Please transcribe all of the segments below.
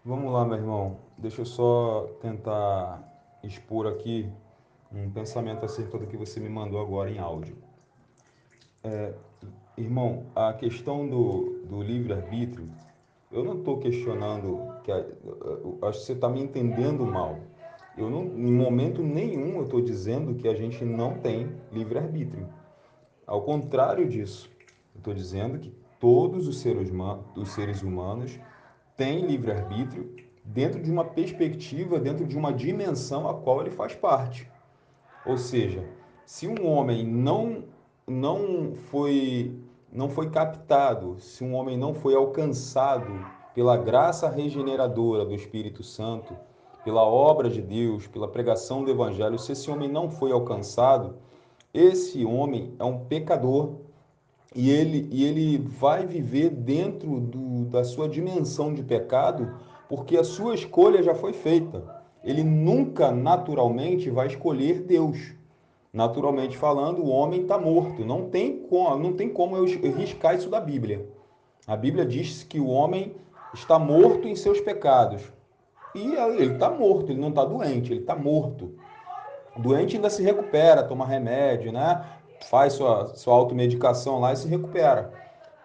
Vamos lá, meu irmão. Deixa eu só tentar expor aqui um pensamento acerca do que você me mandou agora em áudio. Irmão, a questão do livre-arbítrio, eu não estou questionando, eu acho que você está me entendendo mal. Eu não, em momento nenhum, eu estou dizendo que a gente não tem livre-arbítrio. Ao contrário disso, eu estou dizendo que todos os seres humanos têm livre-arbítrio dentro de uma perspectiva, dentro de uma dimensão a qual ele faz parte. Ou seja, se um homem não foi não foi captado, se um homem não foi alcançado pela graça regeneradora do Espírito Santo, pela obra de Deus, pela pregação do Evangelho, se esse homem não foi alcançado, esse homem é um pecador e ele vai viver dentro da sua dimensão de pecado, porque a sua escolha já foi feita. Ele nunca naturalmente vai escolher Deus. Naturalmente falando, o homem está morto. Não tem como eu riscar isso da Bíblia. A Bíblia diz que o homem está morto em seus pecados. E ele está morto, ele não está doente, ele está morto. O doente ainda se recupera, toma remédio, né? Faz sua automedicação lá e se recupera.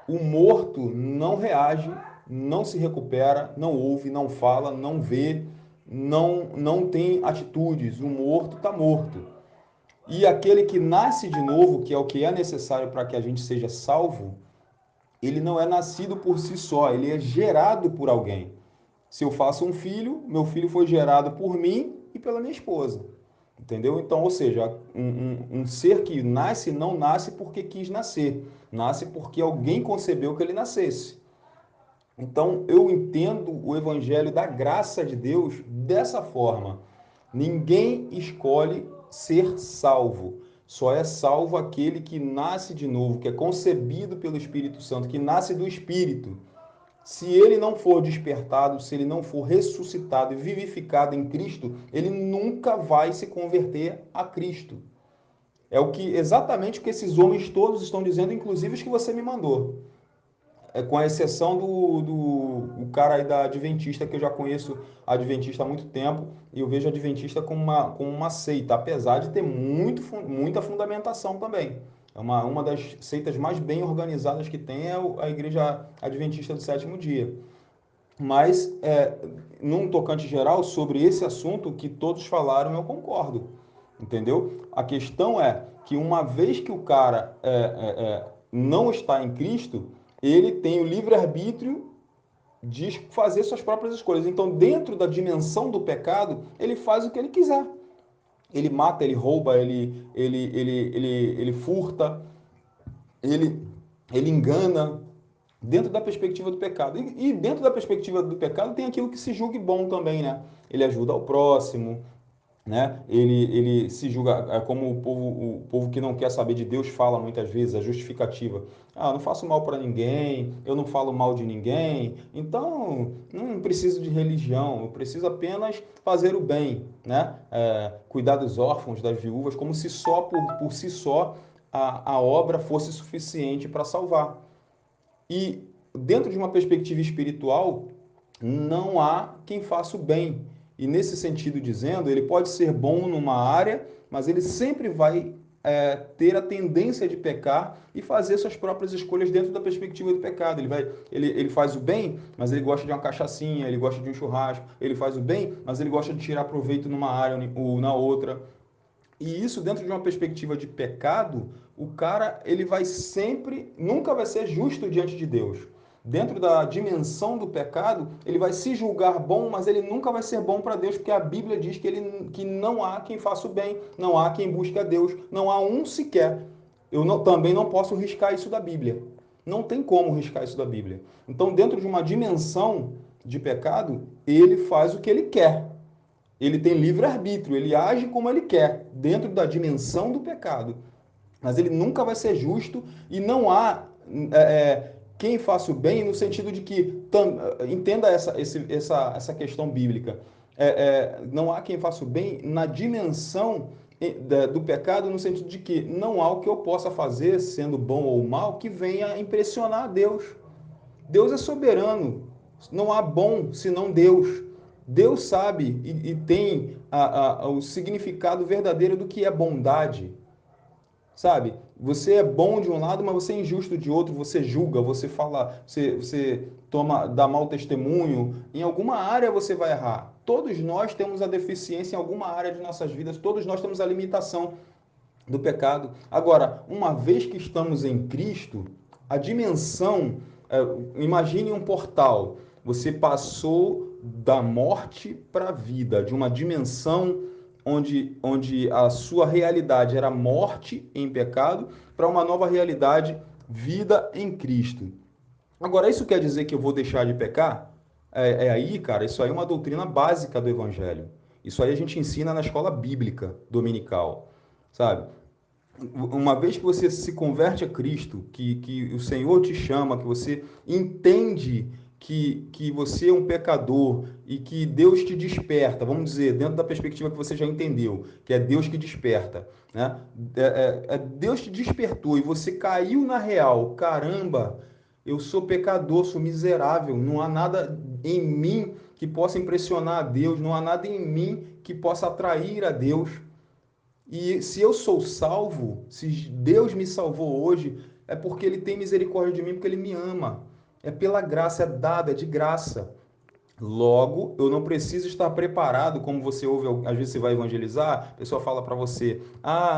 O morto não reage, não se recupera, não ouve, não fala, não vê, não tem atitudes. O morto está morto. E aquele que nasce de novo, que é o que é necessário para que a gente seja salvo, ele não é nascido por si só, ele é gerado por alguém. Se eu faço um filho, meu filho foi gerado por mim e pela minha esposa. Entendeu? Então, ou seja, um ser que nasce não nasce porque quis nascer, nasce porque alguém concebeu que ele nascesse. Então, eu entendo o evangelho da graça de Deus dessa forma. Ninguém escolhe ser salvo. Só é salvo aquele que nasce de novo, que é concebido pelo Espírito Santo, que nasce do Espírito. Se ele não for despertado, se ele não for ressuscitado e vivificado em Cristo, ele nunca vai se converter a Cristo. É o que exatamente o que esses homens todos estão dizendo, inclusive os que você me mandou. Com a exceção do cara aí da Adventista, que eu já conheço a Adventista há muito tempo, e eu vejo a Adventista como uma seita, apesar de ter muita fundamentação também. É uma das seitas mais bem organizadas que tem é a Igreja Adventista do Sétimo Dia. Mas, num tocante geral, sobre esse assunto que todos falaram, eu concordo. Entendeu? A questão é que uma vez que o cara não está em Cristo, ele tem o livre-arbítrio de fazer suas próprias escolhas. Então, dentro da dimensão do pecado, ele faz o que ele quiser. Ele mata, ele rouba, ele furta, ele, ele engana, dentro da perspectiva do pecado. E dentro da perspectiva do pecado tem aquilo que se julgue bom também, né? Ele ajuda ao próximo, né? Ele se julga, como o povo que não quer saber de Deus fala muitas vezes, a justificativa. Ah, eu não faço mal para ninguém, eu não falo mal de ninguém, então não preciso de religião, eu preciso apenas fazer o bem, né? Cuidar dos órfãos, das viúvas, como se só por si só a obra fosse suficiente para salvar. E dentro de uma perspectiva espiritual, não há quem faça o bem. E nesse sentido dizendo, ele pode ser bom numa área, mas ele sempre vai ter a tendência de pecar e fazer suas próprias escolhas dentro da perspectiva do pecado. Ele faz o bem, mas ele gosta de uma cachaçinha, ele gosta de um churrasco. Ele faz o bem, mas ele gosta de tirar proveito numa área ou na outra. E isso dentro de uma perspectiva de pecado, o cara ele vai sempre, nunca vai ser justo diante de Deus. Dentro da dimensão do pecado, ele vai se julgar bom, mas ele nunca vai ser bom para Deus, porque a Bíblia diz que não há quem faça o bem, não há quem busque a Deus, não há um sequer. Também não posso riscar isso da Bíblia. Não tem como riscar isso da Bíblia. Então, dentro de uma dimensão de pecado, ele faz o que ele quer. Ele tem livre-arbítrio, ele age como ele quer, dentro da dimensão do pecado. Mas ele nunca vai ser justo e não há quem faça o bem no sentido de que, entenda essa questão bíblica, não há quem faça o bem na dimensão do pecado, no sentido de que não há o que eu possa fazer, sendo bom ou mal, que venha impressionar a Deus. Deus é soberano. Não há bom senão Deus. Deus sabe e tem o significado verdadeiro do que é bondade. Sabe? Você é bom de um lado, mas você é injusto de outro, você julga, você fala, você dá mau testemunho. Em alguma área você vai errar. Todos nós temos a deficiência em alguma área de nossas vidas, todos nós temos a limitação do pecado. Agora, uma vez que estamos em Cristo, a dimensão, imagine um portal. Você passou da morte para a vida, de uma dimensão onde a sua realidade era morte em pecado, para uma nova realidade, vida em Cristo. Agora, isso quer dizer que eu vou deixar de pecar? Aí, cara, isso aí é uma doutrina básica do Evangelho. Isso aí a gente ensina na escola bíblica dominical, sabe? Uma vez que você se converte a Cristo, que o Senhor te chama, que você entende que você é um pecador e que Deus te desperta, vamos dizer, dentro da perspectiva que você já entendeu, que é Deus que desperta, né? Deus te despertou e você caiu na real, caramba, eu sou pecador, sou miserável, não há nada em mim que possa impressionar a Deus, não há nada em mim que possa atrair a Deus. E se eu sou salvo, se Deus me salvou hoje, é porque Ele tem misericórdia de mim, porque Ele me ama. É pela graça, é dado, é de graça. Logo, eu não preciso estar preparado, como você ouve, às vezes você vai evangelizar, a pessoa fala para você,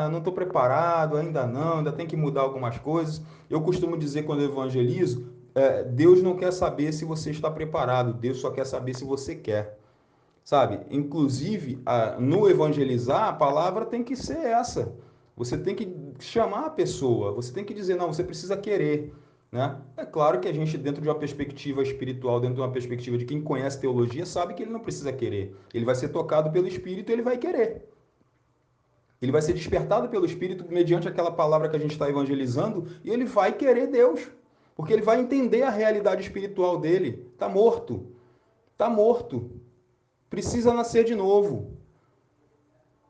eu não estou preparado, ainda não, ainda tem que mudar algumas coisas. Eu costumo dizer quando eu evangelizo, Deus não quer saber se você está preparado, Deus só quer saber se você quer. Sabe? Inclusive, no evangelizar, a palavra tem que ser essa. Você tem que chamar a pessoa, você tem que dizer, não, você precisa querer. Né? É claro que a gente, dentro de uma perspectiva espiritual, dentro de uma perspectiva de quem conhece teologia, sabe que ele não precisa querer. Ele vai ser tocado pelo Espírito e ele vai querer. Ele vai ser despertado pelo Espírito mediante aquela palavra que a gente está evangelizando e ele vai querer Deus. Porque ele vai entender a realidade espiritual dele. Está morto. Está morto. Precisa nascer de novo.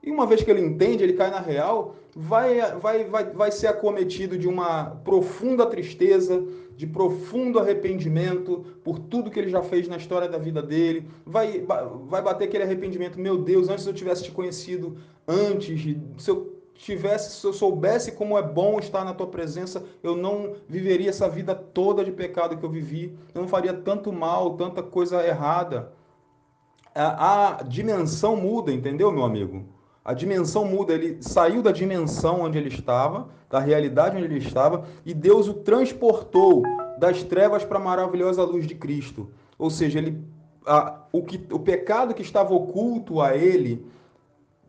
E uma vez que ele entende, ele cai na real, vai ser acometido de uma profunda tristeza, de profundo arrependimento por tudo que ele já fez na história da vida dele. Vai bater aquele arrependimento. Meu Deus, antes eu tivesse te conhecido antes, se eu soubesse como é bom estar na tua presença, eu não viveria essa vida toda de pecado que eu vivi. Eu não faria tanto mal, tanta coisa errada. A dimensão muda, entendeu, meu amigo? A dimensão muda, ele saiu da dimensão onde ele estava, da realidade onde ele estava, e Deus o transportou das trevas para a maravilhosa luz de Cristo. Ou seja, o pecado que estava oculto a ele,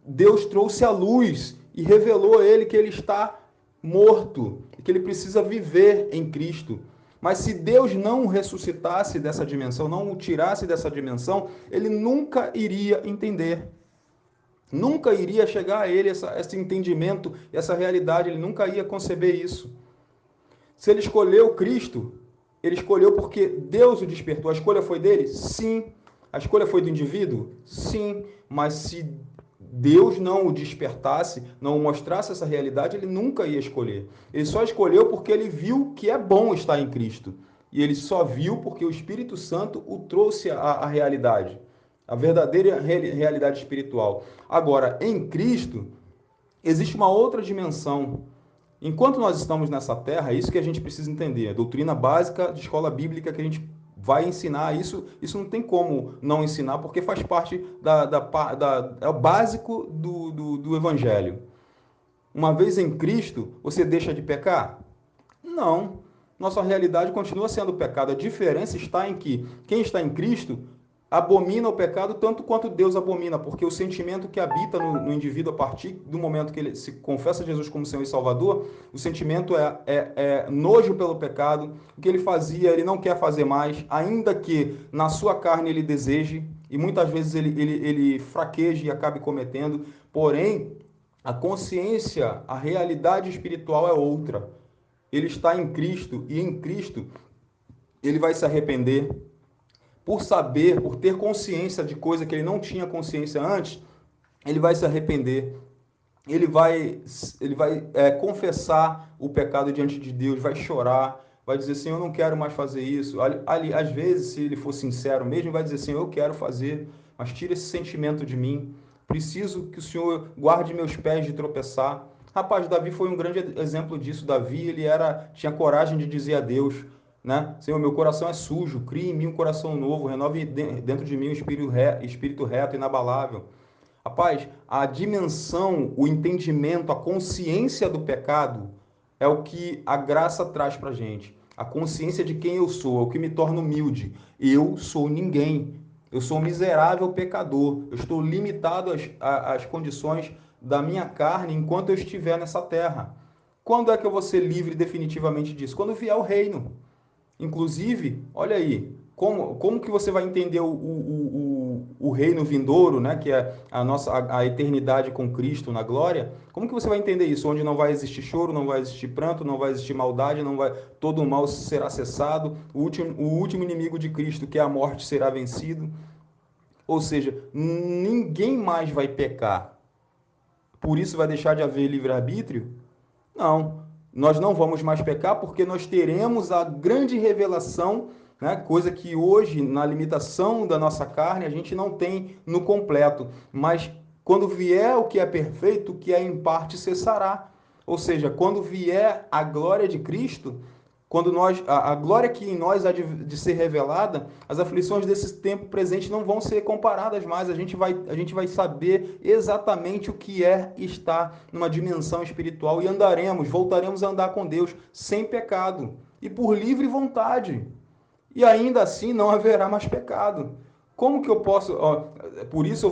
Deus trouxe à luz e revelou a ele que ele está morto, que ele precisa viver em Cristo. Mas se Deus não o ressuscitasse dessa dimensão, não o tirasse dessa dimensão, ele nunca iria entender. Nunca iria chegar a ele esse entendimento, essa realidade, ele nunca ia conceber isso. Se ele escolheu Cristo, ele escolheu porque Deus o despertou. A escolha foi dele? Sim. A escolha foi do indivíduo? Sim. Mas se Deus não o despertasse, não o mostrasse essa realidade, ele nunca ia escolher. Ele só escolheu porque ele viu que é bom estar em Cristo. E ele só viu porque o Espírito Santo o trouxe à realidade. A verdadeira realidade espiritual. Agora, em Cristo, existe uma outra dimensão. Enquanto nós estamos nessa terra, é isso que a gente precisa entender. A doutrina básica de escola bíblica que a gente vai ensinar, isso não tem como não ensinar, porque faz parte é o básico do Evangelho. Uma vez em Cristo, você deixa de pecar? Não. Nossa realidade continua sendo pecado. A diferença está em que quem está em Cristo abomina o pecado tanto quanto Deus abomina, porque o sentimento que habita no indivíduo a partir do momento que ele se confessa Jesus como Senhor e Salvador, o sentimento é nojo pelo pecado, o que ele fazia ele não quer fazer mais, ainda que na sua carne ele deseje, e muitas vezes ele fraqueje e acabe cometendo, porém, a consciência, a realidade espiritual é outra. Ele está em Cristo, e em Cristo ele vai se arrepender, por saber, por ter consciência de coisa que ele não tinha consciência antes, ele vai se arrepender, ele vai confessar o pecado diante de Deus, vai chorar, vai dizer, Senhor, eu não quero mais fazer isso. Ali, às vezes, se ele for sincero mesmo, vai dizer, Senhor, eu quero fazer, mas tira esse sentimento de mim. Preciso que o Senhor guarde meus pés de tropeçar. Rapaz, Davi foi um grande exemplo disso. Davi, tinha coragem de dizer a Deus, né? Senhor, meu coração é sujo, crie em mim um coração novo, renove dentro de mim um espírito reto, inabalável. Rapaz, a dimensão, o entendimento, a consciência do pecado é o que a graça traz para a gente. A consciência de quem eu sou, é o que me torna humilde. Eu sou ninguém. Eu sou um miserável pecador. Eu estou limitado às condições da minha carne enquanto eu estiver nessa terra. Quando é que eu vou ser livre definitivamente disso? Quando vier o reino. Inclusive, olha aí, como que você vai entender o reino vindouro, né, que é a eternidade com Cristo na glória? Como que você vai entender isso? Onde não vai existir choro, não vai existir pranto, não vai existir maldade, todo o mal será cessado, o último inimigo de Cristo, que é a morte, será vencido. Ou seja, ninguém mais vai pecar. Por isso vai deixar de haver livre-arbítrio? Não, nós não vamos mais pecar porque nós teremos a grande revelação, né? Coisa que hoje, na limitação da nossa carne, a gente não tem no completo. Mas quando vier o que é perfeito, o que é em parte cessará. Ou seja, quando vier a glória de Cristo, quando a glória que em nós há de ser revelada, as aflições desse tempo presente não vão ser comparadas mais. A gente vai saber exatamente o que é estar numa dimensão espiritual e voltaremos a andar com Deus sem pecado e por livre vontade. E ainda assim não haverá mais pecado. Como que eu posso... por isso eu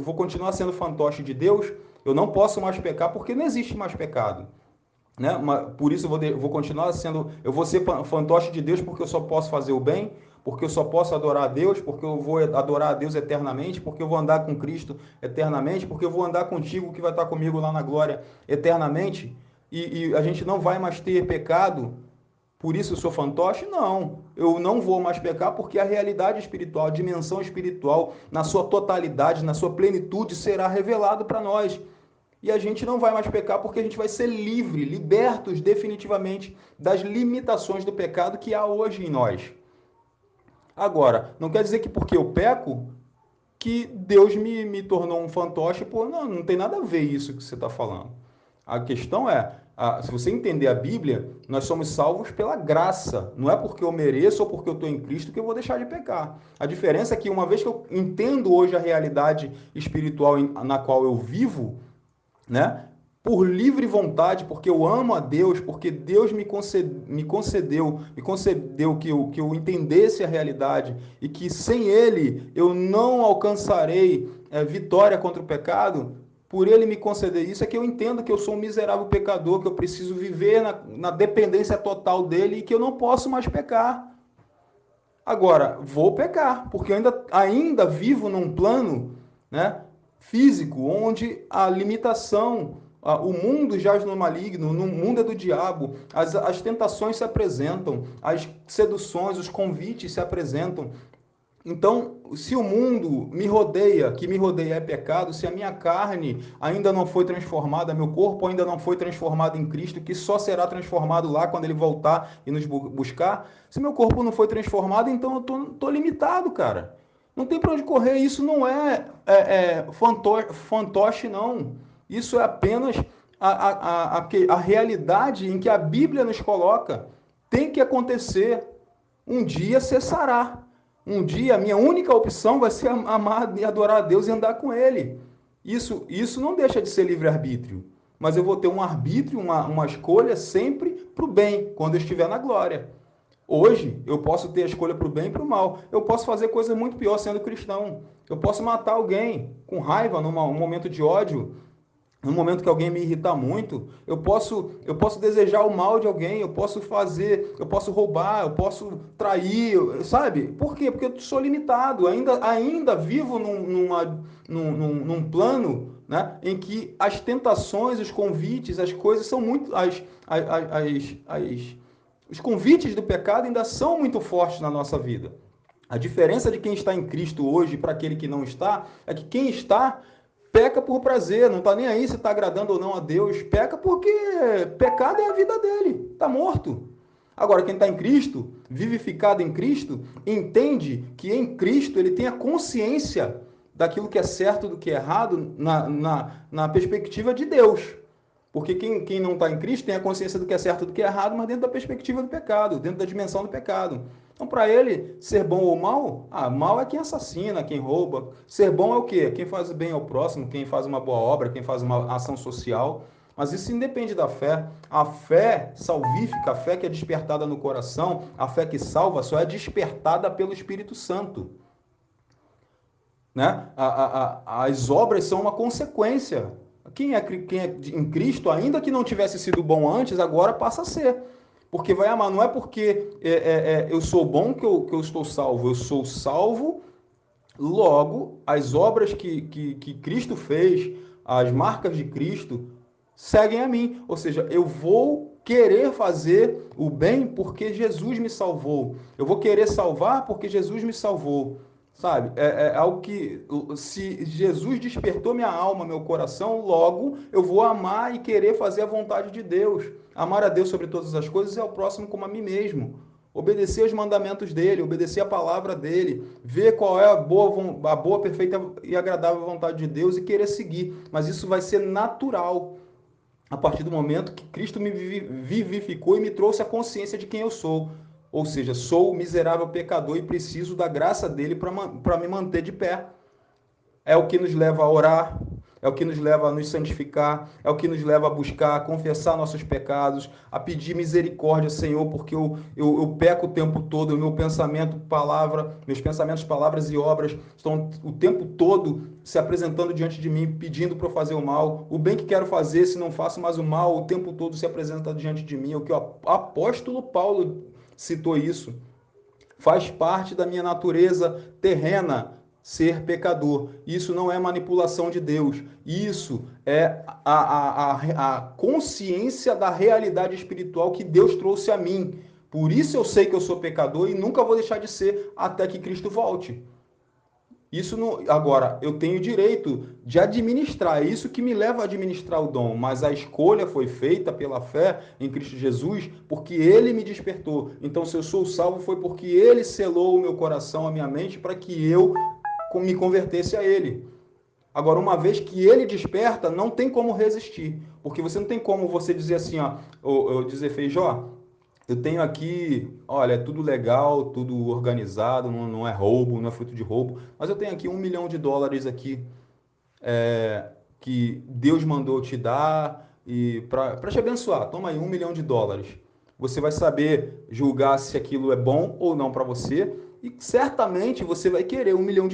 vou continuar sendo fantoche de Deus, eu não posso mais pecar porque não existe mais pecado. Né? Por isso eu vou continuar sendo, eu vou ser fantoche de Deus porque eu só posso fazer o bem, porque eu só posso adorar a Deus, porque eu vou adorar a Deus eternamente, porque eu vou andar com Cristo eternamente, porque eu vou andar contigo que vai estar comigo lá na glória eternamente, e a gente não vai mais ter pecado, por isso eu sou fantoche? Não, eu não vou mais pecar porque a realidade espiritual, a dimensão espiritual, na sua totalidade, na sua plenitude, será revelado para nós. E a gente não vai mais pecar porque a gente vai ser livre, libertos definitivamente das limitações do pecado que há hoje em nós. Agora, não quer dizer que porque eu peco, que Deus me tornou um fantoche. Pô, não tem nada a ver isso que você está falando. A questão é, se você entender a Bíblia, nós somos salvos pela graça. Não é porque eu mereço ou porque eu estou em Cristo que eu vou deixar de pecar. A diferença é que uma vez que eu entendo hoje a realidade espiritual na qual eu vivo, né? Por livre vontade, porque eu amo a Deus, porque Deus me concedeu que eu entendesse a realidade e que sem Ele eu não alcançarei vitória contra o pecado. Por Ele me conceder isso, é que eu entendo que eu sou um miserável pecador, que eu preciso viver na dependência total dEle e que eu não posso mais pecar. Agora, vou pecar, porque eu ainda vivo num plano, né, físico, onde a limitação, o mundo jaz no maligno, no mundo é do diabo, as tentações se apresentam, as seduções, os convites se apresentam. Então, se o mundo que me rodeia é pecado, se a minha carne ainda não foi transformada, meu corpo ainda não foi transformado em Cristo, que só será transformado lá quando ele voltar e nos buscar, se meu corpo não foi transformado, então eu tô limitado, cara. Não tem para onde correr, isso não é fantoche, não. Isso é apenas a realidade em que a Bíblia nos coloca. Tem que acontecer. Um dia cessará. Um dia, a minha única opção vai ser amar e adorar a Deus e andar com Ele. Isso não deixa de ser livre-arbítrio. Mas eu vou ter um arbítrio, uma escolha sempre para o bem, quando eu estiver na glória. Hoje, eu posso ter a escolha para o bem e para o mal. Eu posso fazer coisa muito pior sendo cristão. Eu posso matar alguém com raiva, num momento de ódio, no momento que alguém me irritar muito, eu posso desejar o mal de alguém, eu posso roubar, eu posso trair, sabe? Por quê? Porque eu sou limitado, ainda vivo num plano, né, em que as tentações, os convites, as coisas são muito... os convites do pecado ainda são muito fortes na nossa vida. A diferença de quem está em Cristo hoje para aquele que não está, é que quem está peca por prazer, não está nem aí se está agradando ou não a Deus, peca porque pecado é a vida dele, está morto. Agora, quem está em Cristo, vivificado em Cristo, entende que em Cristo ele tem a consciência daquilo que é certo do que é errado na perspectiva de Deus. Porque quem não está em Cristo tem a consciência do que é certo e do que é errado, mas dentro da perspectiva do pecado, dentro da dimensão do pecado. Então, para ele, ser bom ou mal, mal é quem assassina, quem rouba. Ser bom é o quê? Quem faz bem ao próximo, quem faz uma boa obra, quem faz uma ação social. Mas isso independe da fé. A fé salvífica, a fé que é despertada no coração, a fé que salva, só é despertada pelo Espírito Santo. Né? As obras são uma consequência. Quem é em Cristo, ainda que não tivesse sido bom antes, agora passa a ser. Porque vai amar. Não é porque eu sou bom que eu estou salvo. Eu sou salvo, logo, as obras que Cristo fez, as marcas de Cristo, seguem a mim. Ou seja, eu vou querer fazer o bem porque Jesus me salvou. Eu vou querer salvar porque Jesus me salvou. Sabe? É algo que, se Jesus despertou minha alma, meu coração, logo eu vou amar e querer fazer a vontade de Deus. Amar a Deus sobre todas as coisas e ao próximo como a mim mesmo. Obedecer os mandamentos dele, obedecer a palavra dele, ver qual é a boa, perfeita e agradável vontade de Deus e querer seguir. Mas isso vai ser natural a partir do momento que Cristo me vivificou e me trouxe a consciência de quem eu sou. Ou seja, sou miserável pecador e preciso da graça dele para me manter de pé. É o que nos leva a orar, é o que nos leva a nos santificar, é o que nos leva a buscar, a confessar nossos pecados, a pedir misericórdia, Senhor, porque eu peco o tempo todo, o meu pensamento, meus pensamentos, palavras e obras estão o tempo todo se apresentando diante de mim, pedindo para eu fazer o mal. O bem que quero fazer, se não faço mais o mal, o tempo todo se apresenta diante de mim. É o que o apóstolo Paulo citou isso. Faz parte da minha natureza terrena ser pecador. Isso não é manipulação de Deus. Isso é a consciência da realidade espiritual que Deus trouxe a mim. Por isso eu sei que eu sou pecador e nunca vou deixar de ser até que Cristo volte. Isso não, agora, eu tenho o direito de administrar, é isso que me leva a administrar o dom, mas a escolha foi feita pela fé em Cristo Jesus, porque ele me despertou. Então, se eu sou salvo, foi porque ele selou o meu coração, a minha mente, para que eu me convertesse a ele. Agora, uma vez que ele desperta, não tem como resistir, porque você não tem como você dizer assim, ó, ou dizer, Feijó, eu tenho aqui, olha, é tudo legal, tudo organizado, não é roubo, não é fruto de roubo, mas eu tenho aqui US$ 1 milhão aqui que Deus mandou te dar e para te abençoar. Toma aí US$ 1 milhão. Você vai saber julgar se aquilo é bom ou não para você e certamente você vai querer US$ 1 milhão.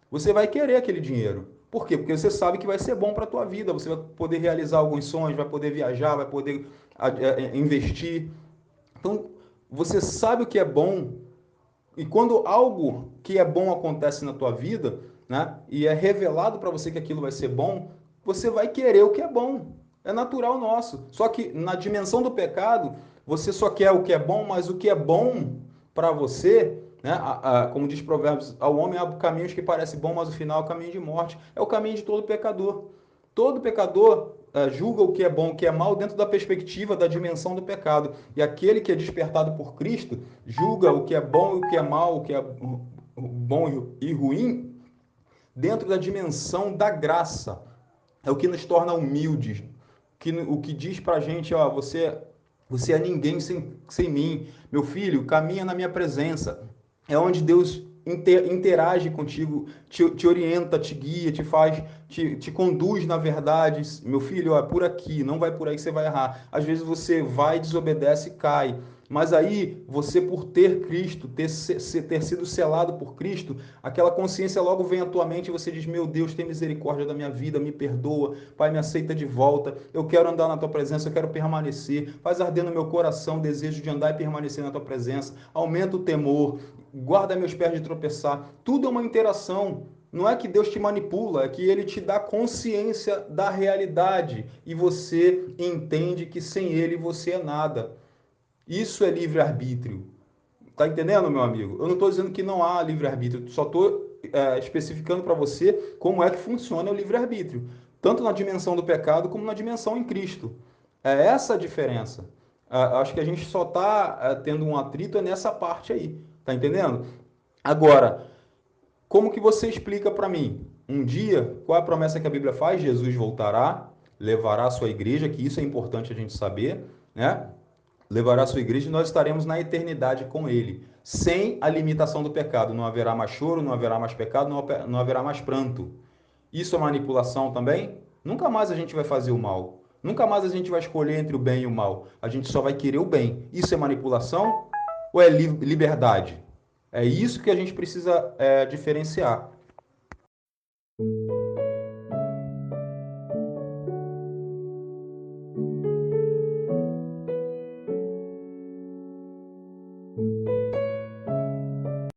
Você vai querer aquele dinheiro. Por quê? Porque você sabe que vai ser bom para a tua vida, você vai poder realizar alguns sonhos, vai poder viajar, vai poder investir. Então, você sabe o que é bom, e quando algo que é bom acontece na tua vida, né, e é revelado para você que aquilo vai ser bom, você vai querer o que é bom. É natural nosso. Só que na dimensão do pecado, você só quer o que é bom, mas o que é bom para você, né, como diz Provérbios, ao homem há caminhos que parecem bons, mas o final é o caminho de morte. É o caminho de todo pecador. Todo pecador julga o que é bom, o que é mal, dentro da perspectiva da dimensão do pecado. E aquele que é despertado por Cristo julga o que é bom e o que é mal, o que é bom e ruim, dentro da dimensão da graça. É o que nos torna humildes. O que diz pra gente, ó, você é ninguém sem mim. Meu filho, caminha na minha presença. É onde Deus interage contigo, te orienta, te guia, te conduz na verdade. Meu filho, ó, é por aqui, não vai por aí que você vai errar. Às vezes você vai, desobedece e cai. Mas aí, você por ter Cristo, ter sido selado por Cristo, aquela consciência logo vem à tua mente e você diz, meu Deus, tem misericórdia da minha vida, me perdoa, Pai, me aceita de volta, eu quero andar na tua presença, eu quero permanecer, faz arder no meu coração o desejo de andar e permanecer na tua presença, aumenta o temor, guarda meus pés de tropeçar, tudo é uma interação. Não é que Deus te manipula, é que ele te dá consciência da realidade e você entende que sem ele você é nada. Isso é livre-arbítrio. Tá entendendo, meu amigo? Eu não estou dizendo que não há livre-arbítrio, só estou especificando para você como é que funciona o livre-arbítrio, tanto na dimensão do pecado como na dimensão em Cristo. É essa a diferença. Acho que a gente só está tendo um atrito nessa parte aí, tá entendendo? Agora, como que você explica para mim? Um dia, qual é a promessa que a Bíblia faz? Jesus voltará, levará a sua igreja, que isso é importante a gente saber, né? Levará a sua igreja e nós estaremos na eternidade com ele, sem a limitação do pecado. Não haverá mais choro, não haverá mais pecado, não haverá mais pranto. Isso é manipulação também? Nunca mais a gente vai fazer o mal. Nunca mais a gente vai escolher entre o bem e o mal. A gente só vai querer o bem. Isso é manipulação ou é liberdade? É isso que a gente precisa diferenciar.